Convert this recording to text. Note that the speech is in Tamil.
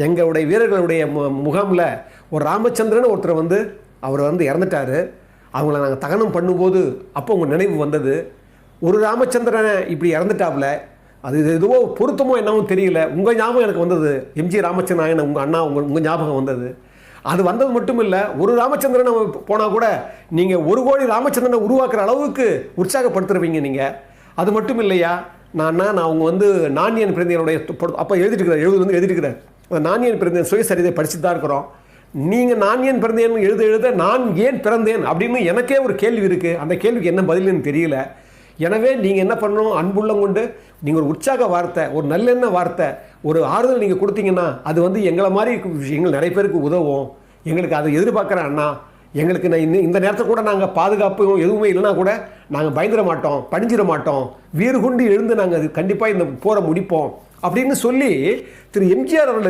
எங்களுடைய வீரர்களுடைய முகாமில் ஒரு ராமச்சந்திரன் ஒருத்தர் வந்து அவர் வந்து இறந்துட்டார். அவங்கள நாங்கள் தகனம் பண்ணும்போது அப்போ உங்கள் நினைவு வந்தது. ஒரு ராமச்சந்திரனை இப்படி இறந்துட்டாப்புல, அது எதுவோ பொருத்தமோ என்னவோ தெரியல, உங்கள் ஞாபகம் எனக்கு வந்தது. எம்ஜி ராமச்சந்திரன் உங்கள் அண்ணா உங்கள் ஞாபகம் வந்தது. அது வந்தது மட்டும் இல்லை, ஒரு ராமச்சந்திரனை போனால் கூட நீங்கள் 1 கோடி ராமச்சந்திரனை உருவாக்குற அளவுக்கு உற்சாகப்படுத்துருவீங்க நீங்கள். அது மட்டும் இல்லையா, நான் அவங்க வந்து நான்யன் பிறந்தனுடைய அப்போ எழுதிட்டுருக்கிறார். அந்த நான்யன் பிறந்தேன் சுயசரிதை படிச்சுட்டு தான் இருக்கிறோம். நீங்கள் நான்யன் பிறந்தேன் எழுத நான் ஏன் பிறந்தேன் அப்படின்னு எனக்கே ஒரு கேள்வி இருக்குது. அந்த கேள்விக்கு என்ன பதிலுன்னு தெரியல. எனவே நீங்கள் என்ன பண்ணணும், அன்புள்ளம் கொண்டு நீங்கள் ஒரு உற்சாக வார்த்தை, ஒரு நல்லெண்ண வார்த்தை, ஒரு ஆறுதல் நீங்கள் கொடுத்தீங்கன்னா அது வந்து எங்களை மாதிரி விஷயங்கள் நிறைய பேருக்கு உதவும். எங்களுக்கு அதை எதிர்பார்க்குறேன் அண்ணா. எங்களுக்கு இந்த நேரத்தில் கூட நாங்கள் பாதுகாப்பு எதுவுமே இல்லைனா கூட நாங்கள் பயந்துட மாட்டோம், பணிஞ்சிட மாட்டோம், வீறு கொண்டு எழுந்து நாங்கள் அது கண்டிப்பாக இந்த போரை முடிப்போம் அப்படின்னு சொல்லி திரு எம்ஜிஆர் அவர்களுக்கு